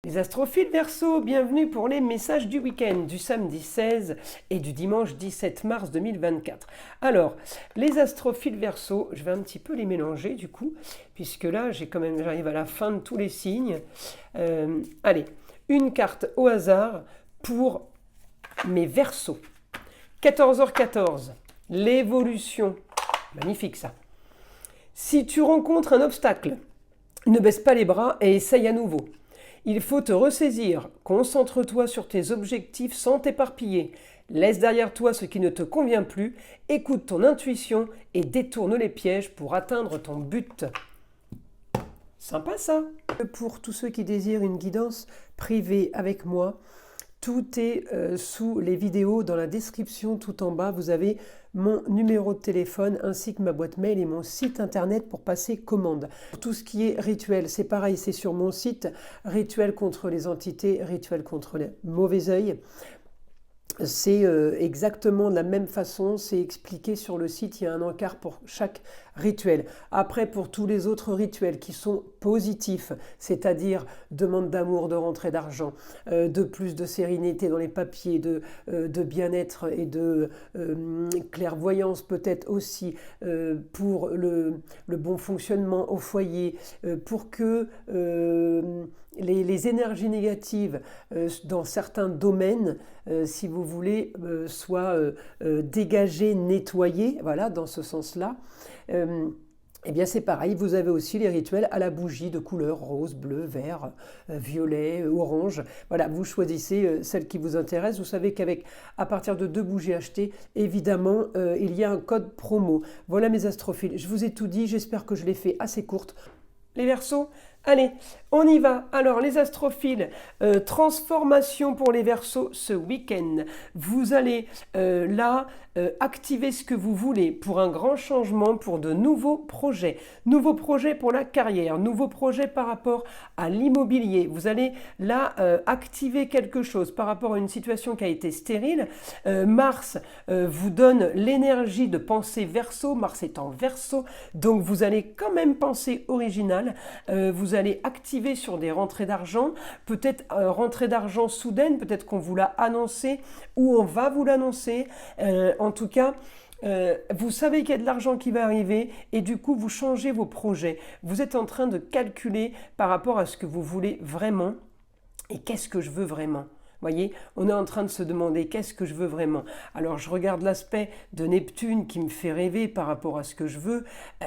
Les astrophiles Verseau, bienvenue pour les messages du week-end du samedi 16 et du dimanche 17 mars 2024. Alors, les astrophiles Verseau, je vais un petit peu les mélanger du coup, puisque là j'arrive à la fin de tous les signes. Allez, une carte au hasard pour mes Verseaux. 14h14, l'évolution. Magnifique ça. Si tu rencontres un obstacle, ne baisse pas les bras et essaye à nouveau. Il faut te ressaisir, concentre-toi sur tes objectifs sans t'éparpiller, laisse derrière toi ce qui ne te convient plus, écoute ton intuition et détourne les pièges pour atteindre ton but. Sympa ça. Pour tous ceux qui désirent une guidance privée avec moi, tout est sous les vidéos, dans la description tout en bas, vous avez mon numéro de téléphone ainsi que ma boîte mail et mon site internet pour passer commande. Tout ce qui est rituel, c'est pareil, c'est sur mon site, rituel contre les entités, rituel contre les mauvais œil. C'est exactement de la même façon, c'est expliqué sur le site, il y a un encart pour chaque rituel. Après, pour tous les autres rituels qui sont positifs, c'est-à-dire demande d'amour, de rentrée d'argent, de plus de sérénité dans les papiers, de bien-être et de clairvoyance peut-être aussi, pour le bon fonctionnement au foyer, pour que les énergies négatives dans certains domaines, si vous voulez, soient dégagées, nettoyées, voilà, dans ce sens-là. Eh bien c'est pareil, vous avez aussi les rituels à la bougie de couleur rose, bleu, vert, violet, orange. Voilà, vous choisissez celle qui vous intéresse. Vous savez à partir de 2 bougies achetées, évidemment, il y a un code promo. Voilà mes astrophiles, je vous ai tout dit, j'espère que je l'ai fait assez courte. Les Verseaux, allez, on y va. Alors les astrophiles, transformation pour les Verseaux ce week-end. Vous allez activer ce que vous voulez pour un grand changement, pour de nouveaux projets. Nouveaux projets pour la carrière, nouveaux projets par rapport à l'immobilier. Vous allez là activer quelque chose par rapport à une situation qui a été stérile. Mars vous donne l'énergie de penser Verseau. Mars est en Verseau, donc vous allez quand même penser original. Vous allez activer sur des rentrées d'argent, peut-être rentrée d'argent soudaine, peut-être qu'on vous l'a annoncé ou on va vous l'annoncer. En tout cas, vous savez qu'il y a de l'argent qui va arriver et du coup vous changez vos projets. Vous êtes en train de calculer par rapport à ce que vous voulez vraiment et qu'est-ce que je veux vraiment. Voyez, on est en train de se demander qu'est-ce que je veux vraiment. Alors je regarde l'aspect de Neptune qui me fait rêver par rapport à ce que je veux.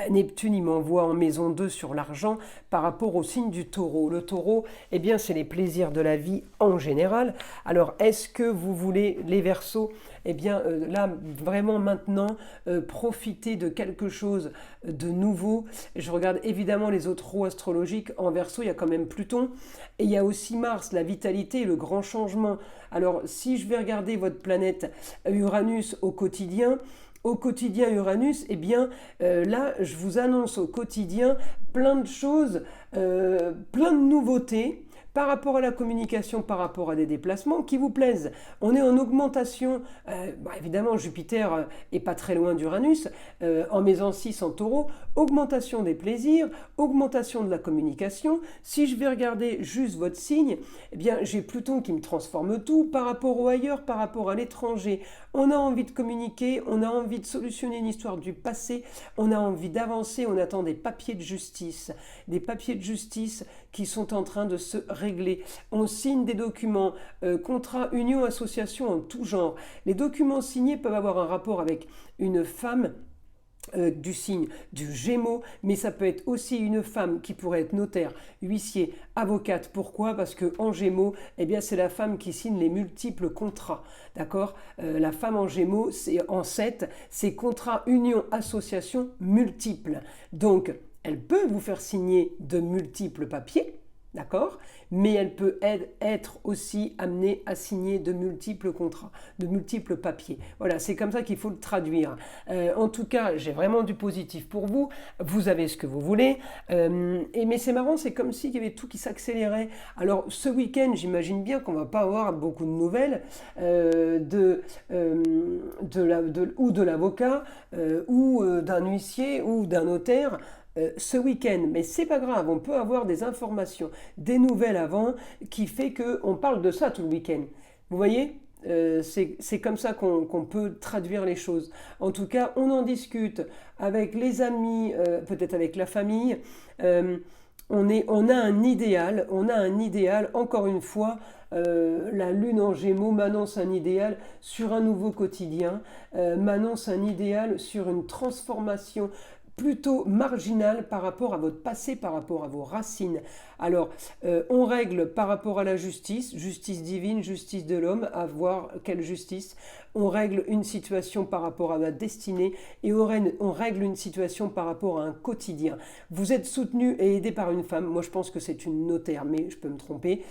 Neptune, il m'envoie en maison 2 sur l'argent par rapport au signe du taureau. Le taureau, eh bien c'est les plaisirs de la vie en général. Alors est-ce que vous voulez les Verseaux? Eh bien là, vraiment maintenant, profiter de quelque chose de nouveau. Je regarde évidemment les autres roues astrologiques. En Verseau, il y a quand même Pluton. Et il y a aussi Mars, la vitalité, le grand changement. Alors, si je vais regarder votre planète Uranus au quotidien Uranus, eh bien là, je vous annonce au quotidien plein de choses, plein de nouveautés par rapport à la communication, par rapport à des déplacements qui vous plaisent. On est en augmentation, évidemment Jupiter est pas très loin d'Uranus, en maison 6 en taureau, augmentation des plaisirs, augmentation de la communication. Si je vais regarder juste votre signe, eh bien j'ai Pluton qui me transforme tout par rapport au ailleurs, par rapport à l'étranger. On a envie de communiquer, on a envie de solutionner une histoire du passé, on a envie d'avancer, on attend des papiers de justice qui sont en train de se régler. On signe des documents, contrats, unions, associations en tout genre. Les documents signés peuvent avoir un rapport avec une femme du signe du Gémeaux, mais ça peut être aussi une femme qui pourrait être notaire, huissier, avocate. Pourquoi? Parce que en Gémeaux, eh bien c'est la femme qui signe les multiples contrats. D'accord? La femme en Gémeaux, c'est en 7, c'est contrat, union, association multiples. Donc elle peut vous faire signer de multiples papiers, d'accord? Mais elle peut être aussi amenée à signer de multiples contrats, de multiples papiers. Voilà, c'est comme ça qu'il faut le traduire. En tout cas, j'ai vraiment du positif pour vous. Vous avez ce que vous voulez. Mais c'est marrant, c'est comme s'il y avait tout qui s'accélérait. Alors, ce week-end, j'imagine bien qu'on ne va pas avoir beaucoup de nouvelles de l'avocat ou d'un huissier ou d'un notaire. ce week-end, mais c'est pas grave, on peut avoir des informations, des nouvelles avant, qui fait qu'on parle de ça tout le week-end. Vous voyez? C'est comme ça qu'on peut traduire les choses. En tout cas, on en discute avec les amis, peut-être avec la famille. On a un idéal, encore une fois, la lune en Gémeaux m'annonce un idéal sur un nouveau quotidien, m'annonce un idéal sur une transformation plutôt marginale par rapport à votre passé, par rapport à vos racines. Alors, on règle par rapport à la justice, justice divine, justice de l'homme, à voir quelle justice. On règle une situation par rapport à ma destinée et on règle une situation par rapport à un quotidien. Vous êtes soutenu et aidé par une femme. Moi, je pense que c'est une notaire, mais je peux me tromper.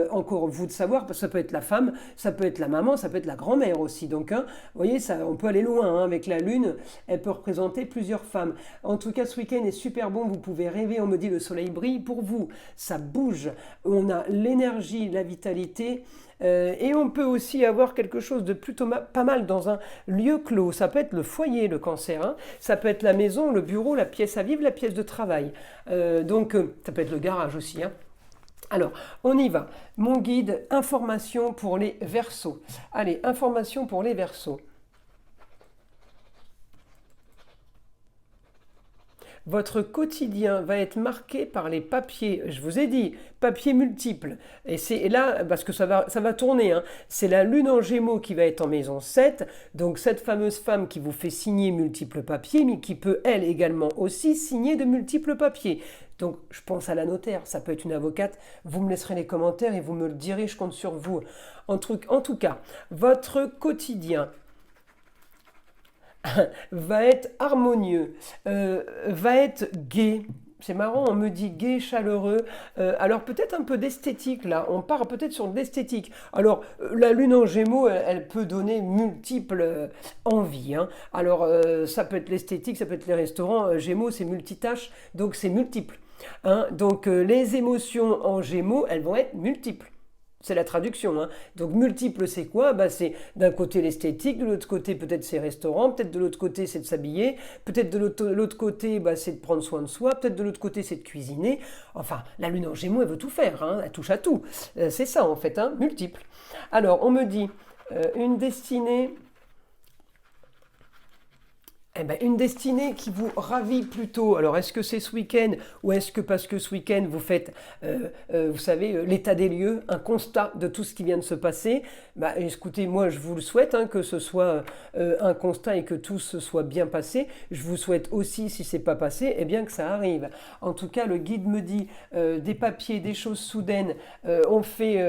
Encore vous de savoir, parce que ça peut être la femme, ça peut être la maman, ça peut être la grand-mère aussi. Donc, hein, vous voyez, ça, on peut aller loin hein, avec la lune. Elle peut représenter plusieurs femmes. En tout cas, ce week-end est super bon. Vous pouvez rêver. On me dit le soleil brille pour vous. Ça bouge. On a l'énergie, la vitalité. Et on peut aussi avoir quelque chose de plutôt pas mal dans un lieu clos. Ça peut être le foyer, le cancer. Hein. Ça peut être la maison, le bureau, la pièce à vivre, la pièce de travail. Donc, ça peut être le garage aussi. Hein. Alors, on y va. Mon guide, information pour les Verseaux. Allez, information pour les Verseaux. Votre quotidien va être marqué par les papiers, je vous ai dit, papiers multiples. Et c'est là, parce que ça va tourner, hein. C'est la lune en Gémeaux qui va être en maison 7, donc cette fameuse femme qui vous fait signer multiples papiers, mais qui peut, elle, également aussi signer de multiples papiers. Donc, je pense à la notaire, ça peut être une avocate. Vous me laisserez les commentaires et vous me le direz, je compte sur vous. En tout cas, votre quotidien va être harmonieux, va être gai. C'est marrant, on me dit gai, chaleureux. Alors peut-être un peu d'esthétique là, on part peut-être sur de l'esthétique. Alors la lune en Gémeaux, elle peut donner multiples envies. Hein. Alors ça peut être l'esthétique, ça peut être les restaurants. Gémeaux, c'est multitâche, donc c'est multiple. Hein. Donc les émotions en Gémeaux, elles vont être multiples. C'est la traduction. Hein. Donc multiple, c'est quoi? Bah, c'est d'un côté l'esthétique, de l'autre côté peut-être c'est restaurants, peut-être de l'autre côté c'est de s'habiller, peut-être de l'autre côté bah, c'est de prendre soin de soi, peut-être de l'autre côté c'est de cuisiner. Enfin, la lune en Gémeaux, elle veut tout faire, hein. Elle touche à tout. C'est ça en fait, hein, multiple. Alors, on me dit une destinée... Eh ben, une destinée qui vous ravit plutôt. Alors, est-ce que c'est ce week-end ou est-ce que parce que ce week-end vous faites, vous savez, l'état des lieux, un constat de tout ce qui vient de se passer? Bah, écoutez, moi, je vous le souhaite, hein, que ce soit un constat et que tout se soit bien passé. Je vous souhaite aussi, si c'est pas passé, eh bien que ça arrive. En tout cas, le guide me dit des papiers, des choses soudaines. On fait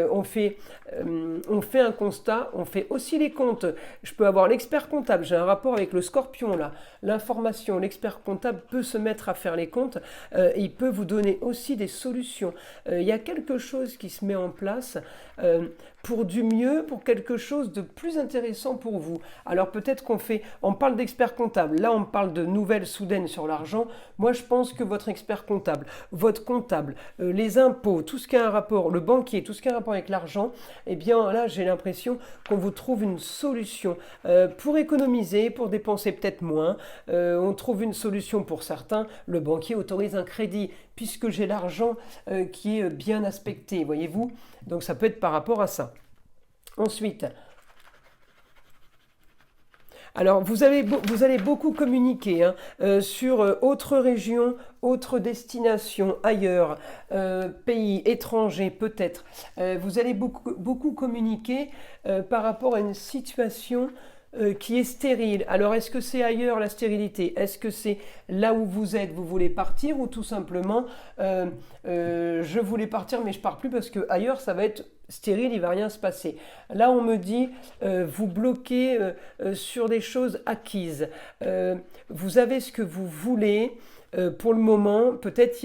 un constat, on fait aussi les comptes. Je peux avoir l'expert comptable. J'ai un rapport avec le Scorpion là. L'information, l'expert comptable peut se mettre à faire les comptes et il peut vous donner aussi des solutions. Il y a quelque chose qui se met en place pour du mieux, pour quelque chose de plus intéressant pour vous. Alors peut-être on parle d'expert comptable, là on parle de nouvelles soudaines sur l'argent. Moi je pense que votre expert comptable, votre comptable, les impôts, tout ce qui a un rapport, le banquier, tout ce qui a un rapport avec l'argent, eh bien là j'ai l'impression qu'on vous trouve une solution pour économiser, pour dépenser peut-être moins. On trouve une solution pour certains. Le banquier autorise un crédit puisque j'ai l'argent qui est bien aspecté, voyez-vous. Donc ça peut être par rapport à ça. Ensuite, alors vous allez beaucoup communiquer hein, sur autres régions, autres destinations, ailleurs, pays, étrangers peut-être. Vous allez beaucoup communiquer par rapport à une situation qui est stérile. Alors, est-ce que c'est ailleurs la stérilité? Est-ce que c'est là où vous êtes, vous voulez partir ou tout simplement je voulais partir mais je pars plus parce que ailleurs ça va être stérile, il va rien se passer. Là, on me dit vous bloquez sur des choses acquises. Vous avez ce que vous voulez. Pour le moment, peut-être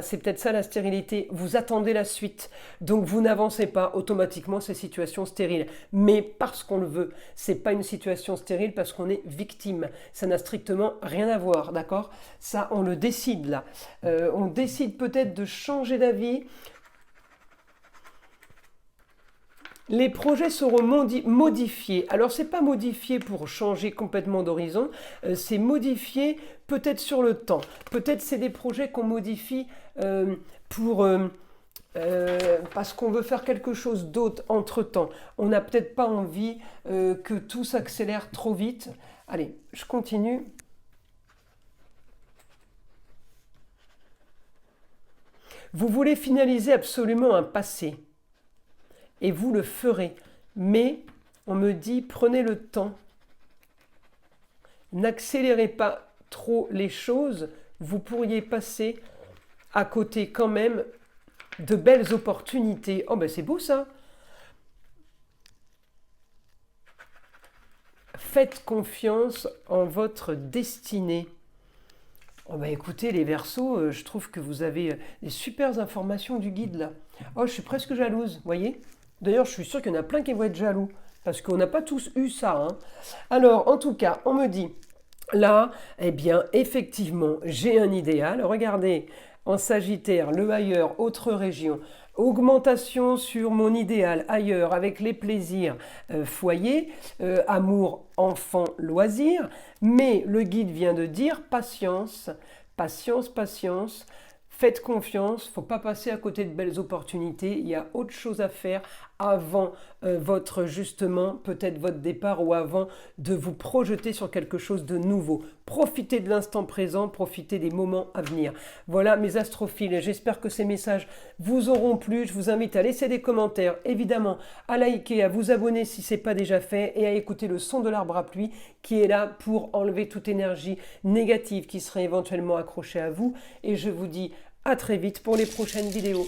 c'est peut-être ça la stérilité, vous attendez la suite, donc vous n'avancez pas automatiquement ces situations stériles, mais parce qu'on le veut, c'est pas une situation stérile parce qu'on est victime, ça n'a strictement rien à voir, d'accord? Ça, on le décide là, on décide peut-être de changer d'avis. Les projets seront modifiés. Alors, ce n'est pas modifié pour changer complètement d'horizon, c'est modifié peut-être sur le temps. Peut-être c'est des projets qu'on modifie pour... parce qu'on veut faire quelque chose d'autre entre-temps. On n'a peut-être pas envie que tout s'accélère trop vite. Allez, je continue. Vous voulez finaliser absolument un passé. Et vous le ferez. Mais on me dit, prenez le temps. N'accélérez pas trop les choses. Vous pourriez passer à côté quand même de belles opportunités. Oh ben c'est beau ça. Faites confiance en votre destinée. Oh ben écoutez les Verseaux, je trouve que vous avez des super informations du guide là. Oh je suis presque jalouse, voyez. D'ailleurs je suis sûre qu'il y en a plein qui vont être jaloux. Parce qu'on n'a pas tous eu ça. Hein. Alors en tout cas, on me dit, là, eh bien effectivement, j'ai un idéal. Regardez, en Sagittaire, le ailleurs, autre région. Augmentation sur mon idéal ailleurs avec les plaisirs foyer, amour, enfant, loisirs. Mais le guide vient de dire patience, patience, patience. Faites confiance, il ne faut pas passer à côté de belles opportunités. Il y a autre chose à faire avant justement, peut-être votre départ ou avant de vous projeter sur quelque chose de nouveau. Profitez de l'instant présent, profitez des moments à venir. Voilà mes astrophiles, j'espère que ces messages vous auront plu. Je vous invite à laisser des commentaires, évidemment, à liker, à vous abonner si ce n'est pas déjà fait et à écouter le son de l'arbre à pluie qui est là pour enlever toute énergie négative qui serait éventuellement accrochée à vous. Et je vous dis à très vite pour les prochaines vidéos.